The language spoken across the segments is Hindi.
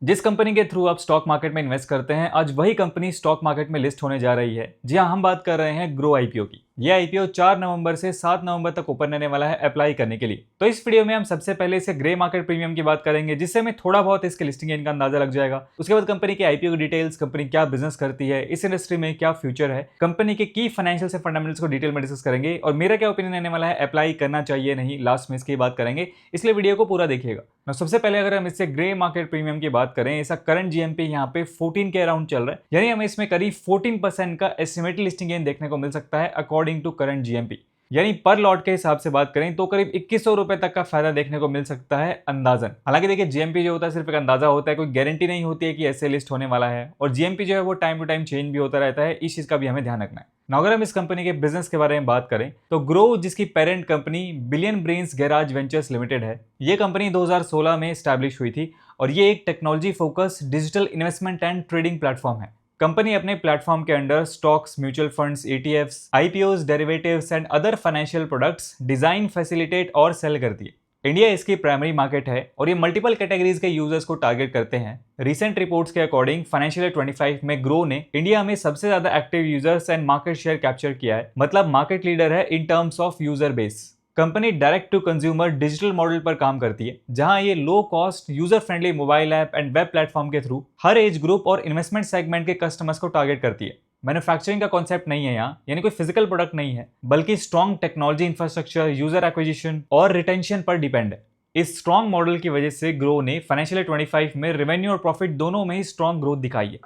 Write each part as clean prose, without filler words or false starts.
जिस कंपनी के थ्रू आप स्टॉक मार्केट में इन्वेस्ट करते हैं, आज वही कंपनी स्टॉक मार्केट में लिस्ट होने जा रही है। जी हाँ, हम बात कर रहे हैं ग्रो आईपीओ की। यह आईपीओ 4 नवंबर से 7 नवंबर तक ओपन रहने वाला है अप्लाई करने के लिए। तो इस वीडियो में हम सबसे पहले इसे ग्रे मार्केट प्रीमियम की बात करेंगे, जिससे हमें थोड़ा बहुत इसके लिस्टिंग गेन का अंदाजा लग जाएगा। उसके बाद कंपनी के आईपीओ की डिटेल्स, कंपनी क्या बिजनेस करती है, इस इंडस्ट्री में क्या फ्यूचर है, कंपनी के की फाइनेंशियल से फंडामेंटल्स को डिटेल में डिस्कस करेंगे और मेरा क्या ओपिनियन रहने वाला है, अप्लाई करना चाहिए नहीं, लास्ट में इसकी बात करेंगे। इसलिए वीडियो को पूरा देखिएगा। सबसे पहले अगर हम इससे ग्रे मार्केट प्रीमियम की बात करें, इसका करंट जीएमपी यहाँ पे 14 के अराउंड चल रहा है, यानी हमें इसमें करीब 14% का एस्टिमेटेड लिस्टिंग गेन देखने को मिल सकता है अकॉर्डिंग टू करंट जीएमपी। यानी पर लॉट के हिसाब से बात करें तो करीब 2100 रुपए तक का फायदा देखने को मिल सकता है अंदाजन। हालांकि देखिए, जीएमपी जो होता है सिर्फ एक अंदाजा होता है, कोई गारंटी नहीं होती है कि ऐसे लिस्ट होने वाला है, और जीएमपी जो है वो टाइम टू टाइम चेंज भी होता रहता है। इस चीज का भी हमें ध्यान रखना है। ना अगर हम इस कंपनी के बिजनेस के बारे में बात करें तो ग्रो, जिसकी parent company billion brains garage ventures limited है, ये कंपनी 2016 में स्टैब्लिश हुई थी और ये एक technology focus digital investment and trading platform है। कंपनी अपने प्लेटफॉर्म के under stocks, mutual funds, ETFs, IPOs, derivatives and other financial products design, facilitate और सेल करती है। इंडिया इसकी प्राइमरी मार्केट है और ये मल्टीपल कैटेगरीज के यूजर्स को टारगेट करते हैं। रिसेंट रिपोर्ट्स के अकॉर्डिंग फाइनेंशियल ईयर 25 में ग्रो ने इंडिया में सबसे ज्यादा active users and market share capture किया है, मतलब मार्केट लीडर है in terms of user base. Company direct to consumer digital model पर काम करती है, जहां ये low cost, user friendly mobile app and web platform के थ्रू हर एज ग्रुप और इन्वेस्टमेंट सेगमेंट के कस्टमर्स को टारगेट करती है। मैन्युफैक्चरिंग का कॉन्सेप्ट नहीं है यहाँ, यानी कोई फिजिकल प्रोडक्ट नहीं है, बल्कि strong technology infrastructure, user acquisition और रिटेंशन पर डिपेंड है। इस स्ट्रॉन्ग मॉडल की वजह से ग्रो ने फाइनेंशियल ईयर 25 में रेवेन्यू और प्रॉफिट दोनों में ही स्ट्रॉन्ग ग्रोथ दिखाई है।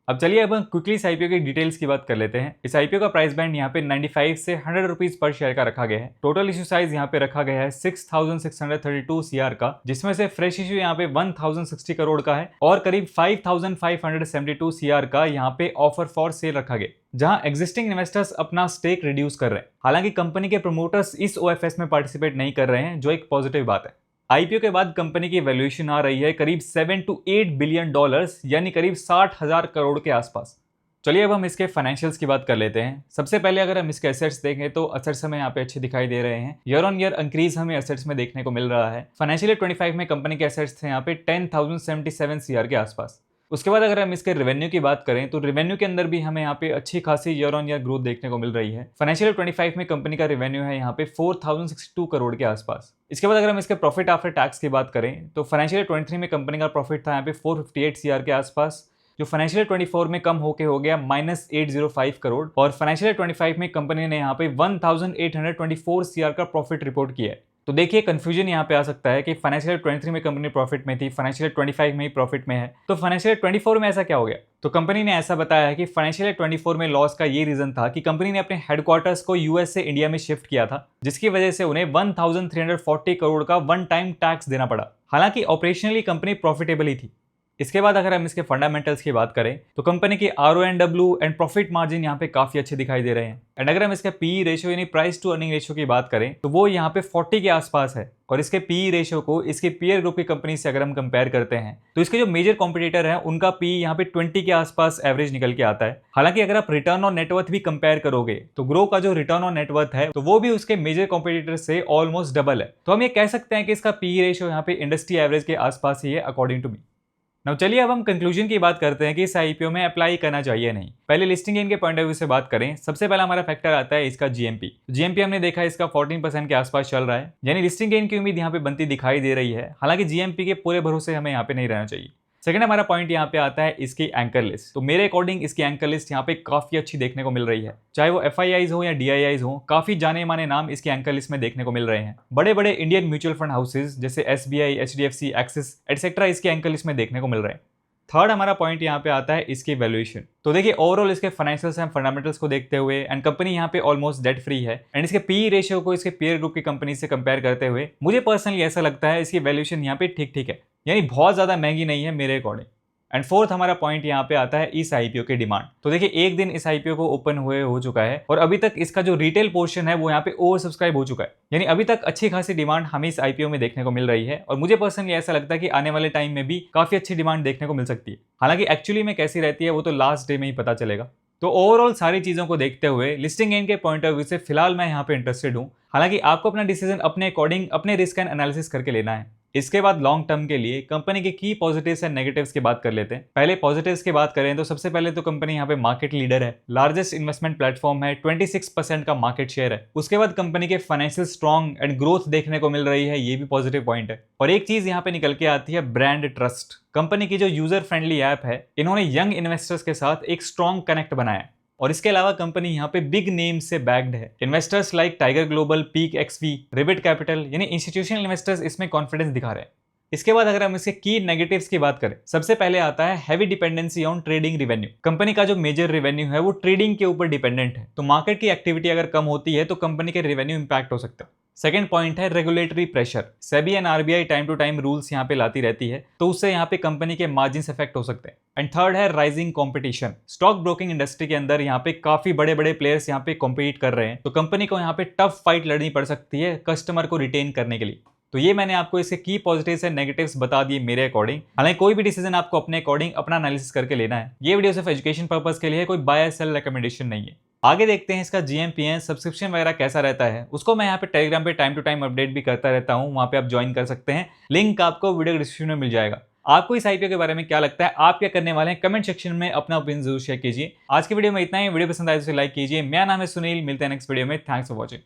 अब चलिए अब हम क्विकली इस आईपीओ की डिटेल्स की बात कर लेते हैं। इस आईपीओ का प्राइस बैंड यहाँ पे 95 से 100 रुपीज पर शेयर का रखा गया है। टोटल इशू साइज यहाँ पे रखा गया है 6632 सीआर का, जिसमें से फ्रेश इशू यहाँ पे 1060 करोड़ का है और करीब 5572 सीआर का यहाँ पे ऑफर फॉर सेल रखा गया, जहां एग्जिस्टिंग इन्वेस्टर्स अपना स्टेक रिड्यूस कर रहे हैं। हालांकि कंपनी के प्रमोटर्स इस ओएफएस में पार्टिसिपेट नहीं कर रहे हैं, जो एक पॉजिटिव बात है। आईपीओ के बाद कंपनी की वैल्यूएशन आ रही है करीब 7 to 8 बिलियन डॉलर्स, यानी करीब 60,000 करोड़ के आसपास। चलिए अब हम इसके फाइनेंशियल्स की बात कर लेते हैं। सबसे पहले अगर हम इसके एसेट्स देखें तो एसेट्स हमें यहाँ पे अच्छे दिखाई दे रहे हैं। ईयर ऑन ईयर इंक्रीज हमें एसेट्स में देखने को मिल रहा है। फाइनेंशियल ईयर 25 में कंपनी के एसेट्स थे यहाँ पे 10,077 सीआर के आसपास। उसके बाद अगर हम इसके रेवेन्यू की बात करें तो रेवेन्यू के अंदर भी हमें यहाँ पे अच्छी खासी ईयर ऑन ईयर ग्रोथ देखने को मिल रही है। फाइनेंशियल ईयर 25 में कंपनी का रेवेन्यू है यहाँ पे 4062 करोड़ के आसपास। इसके बाद अगर हम इसके प्रॉफिट आफ्टर टैक्स की बात करें तो फाइनेंशियल ईयर 23 में कंपनी का प्रॉफिट था यहाँ पे 458 सीआर के आसपास, जो फाइनेंशियल ईयर 24 में कम होके हो गया -805 करोड़, और फाइनेंशियल ईयर 25 में कंपनी ने यहाँ पे 1824 सीआर का प्रॉफिट रिपोर्ट किया है। तो देखिए, कंफ्यूजन यहाँ पे आ सकता है कि फाइनेंशियल ईयर 23 में कंपनी प्रॉफिट में थी, फाइनेंशियल ईयर 25 में ही प्रॉफिट में है, तो फाइनेंशियल ईयर 24 में ऐसा क्या हो गया? तो कंपनी ने ऐसा बताया है कि फाइनेंशियल ईयर 24 में लॉस का ये रीजन था कि कंपनी ने अपने हेडक्वार्टर्स को यूएस से इंडिया में शिफ्ट किया था, जिसकी वजह से उन्हें 1340 करोड़ का वन टाइम टैक्स देना पड़ा। हालांकि ऑपरेशनली कंपनी प्रॉफिटेबल ही थी। इसके बाद अगर हम इसके फंडामेंटल्स की बात करें तो कंपनी की RONW एंड प्रॉफिट मार्जिन यहाँ पे काफी अच्छे दिखाई दे रहे हैं। एंड अगर हम इसके पीई रेशियो यानी प्राइस टू अर्निंग रेशियो की बात करें तो वो यहाँ पे 40 के आसपास है, और इसके पीई रेशियो को इसके पीयर ग्रुप की कंपनी से अगर हम कंपेयर करते हैं तो इसके जो मेजर कॉम्पिटिटर है उनका पीई यहाँ पे 20 के आसपास एवरेज निकल के आता है। हालांकि अगर आप रिटर्न ऑन नेटवर्थ भी कंपेयर करोगे तो ग्रो का जो रिटर्न ऑन नेटवर्थ है तो वो भी उसके मेजर कॉम्पिटिटर से ऑलमोस्ट डबल है। तो हम ये कह सकते हैं कि इसका पीई रेशियो यहाँ पे इंडस्ट्री एवरेज के आसपास ही है अकॉर्डिंग टू मी। नाउ चलिए अब हम कंक्लूजन की बात करते हैं कि इस आईपीओ में अप्लाई करना चाहिए नहीं। पहले लिस्टिंग गेन के पॉइंट ऑफ व्यू से बात करें, सबसे पहला हमारा फैक्टर आता है इसका जीएमपी। जीएमपी हमने देखा इसका 14% के आसपास चल रहा है, यानी लिस्टिंग गेन की उम्मीद यहाँ पे बनती दिखाई दे रही है। हालांकि जीएमपी के पूरे भरोसे हमें यहाँ पे नहीं रहना चाहिए। सेकंड हमारा पॉइंट यहाँ पे आता है इसकी एंकर लिस्ट। तो मेरे अकॉर्डिंग इसकी एंकर लिस्ट यहाँ पे काफी अच्छी देखने को मिल रही है, चाहे वो FIIs हो या DIIs हो, काफी जाने माने नाम इसकी एंकर लिस्ट में देखने को मिल रहे हैं। बड़े बड़े इंडियन म्यूचुअल फंड हाउसेज जैसे SBI, HDFC, एक्सिस एटसेट्रा इसकी एंकर लिस्ट में देखने को मिल रहे हैं। थर्ड हमारा पॉइंट यहाँ पे आता है इसकी वैल्यूएशन। तो देखिए, ओवरऑल इसके फाइनेंशियल्स एंड फंडामेंटल्स को देखते हुए एंड कंपनी यहाँ पे ऑलमोस्ट डेट फ्री है, एंड इसके पीई रेशियो को इसके पीयर ग्रुप की कंपनी से कंपेयर करते हुए मुझे पर्सनली ऐसा लगता है इसकी वैल्यूएशन यहाँ पे ठीक ठीक है, यानी बहुत ज्यादा महंगी नहीं है मेरे अकॉर्डिंग। एंड फोर्थ हमारा पॉइंट यहाँ पे आता है इस आईपीओ की डिमांड। तो देखिए, एक दिन इस आईपीओ को ओपन हुए हो चुका है और अभी तक इसका जो रिटेल पोर्शन है वो यहाँ पे ओवर सब्सक्राइब हो चुका है, यानी अभी तक अच्छी खासी डिमांड हमें इस आईपीओ में देखने को मिल रही है, और मुझे पर्सनली ऐसा लगता है कि आने वाले टाइम में भी काफी अच्छी डिमांड देखने को मिल सकती है। हालांकि एक्चुअली में कैसी रहती है वो तो लास्ट डे में ही पता चलेगा। तो ओवरऑल सारी चीजों को देखते हुए लिस्टिंग गेन के पॉइंट ऑफ व्यू से फिलहाल मैं यहाँ पे इंटरेस्टेड हूँ। हालांकि आपको अपना डिसीजन अपने अकॉर्डिंग अपने रिस्क एंड एनालिसिस करके लेना है। इसके बाद लॉन्ग टर्म के लिए कंपनी के की पॉजिटिव्स एंड नेगेटिव्स की बात कर लेते हैं। पहले पॉजिटिव्स की बात करें तो सबसे पहले तो कंपनी यहाँ पे मार्केट लीडर है, लार्जेस्ट इन्वेस्टमेंट प्लेटफॉर्म है, 26% का मार्केट शेयर है। उसके बाद कंपनी के फाइनेंशियल स्ट्रॉन्ग एंड ग्रोथ देखने को मिल रही है, ये भी पॉजिटिव पॉइंट है। और एक चीज यहाँ पे निकल के आती है, ब्रांड ट्रस्ट। कंपनी की जो यूजर फ्रेंडली ऐप है, इन्होंने यंग इन्वेस्टर्स के साथ एक स्ट्रॉन्ग कनेक्ट बनाया। और इसके अलावा कंपनी यहाँ पे बिग नेम से बैक्ड है। Investors like Tiger Global, Peak XV, Ribbit Capital यानी इंस्टीट्यूशनल इन्वेस्टर्स इसमें कॉन्फिडेंस दिखा रहे हैं। इसके बाद अगर हम इसके की नेगेटिव्स की बात करें, सबसे पहले आता है heavy dependency on trading revenue. Company का जो मेजर रिवेन्यू है वो ट्रेडिंग के ऊपर डिपेंडेंट है, तो मार्केट की एक्टिविटी अगर कम होती है तो कंपनी के रिवेन्यू इंपैक्ट हो सकता है। सेकंड पॉइंट है regulatory pressure. SEBI and RBI time to time rules यहाँ पे लाती रहती है, तो उससे यहाँ पे कंपनी के मार्जिन इफेक्ट हो सकते हैं। एंड थर्ड है rising competition. Stock broking industry के अंदर यहाँ पे काफी बड़े बड़े प्लेयर्स यहाँ पे कॉम्पीट कर रहे हैं, तो कंपनी को यहाँ पे टफ फाइट लड़नी पड़ सकती है कस्टमर को रिटेन करने के लिए। तो ये मैंने आपको इसके की पॉजिटिव्स एंड नेगेटिव्स बता दिए मेरे अकॉर्डिंग। हालांकि कोई भी डिसीजन आपको अपने अकॉर्डिंग अपना एनालिसिस करके लेना है। ये वीडियो सिर्फ एजुकेशन पर्पस के लिए है, कोई बाय सेल रिकमेंडेशन नहीं है। आगे देखते हैं इसका जीएमपीएन सब्सक्रिप्शन वगैरह कैसा रहता है। उसको मैं यहाँ पे टेलीग्राम पे टाइम टू टाइम अपडेट भी करता रहता हूँ, वहाँ पे आप ज्वाइन कर सकते हैं। लिंक आपको वीडियो डिस्क्रिप्शन में मिल जाएगा। आपको इस आईपीओ के बारे में क्या लगता है, आप क्या करने वाले हैं, कमेंट सेक्शन में अपना ओपिनियन जरूर शेयर कीजिए। आज की वीडियो में इतना ही। वीडियो पसंद आए तो लाइक कीजिए। मेरा नाम है सुनील, मिलते हैं नेक्स्ट वीडियो में। Thanks for watching.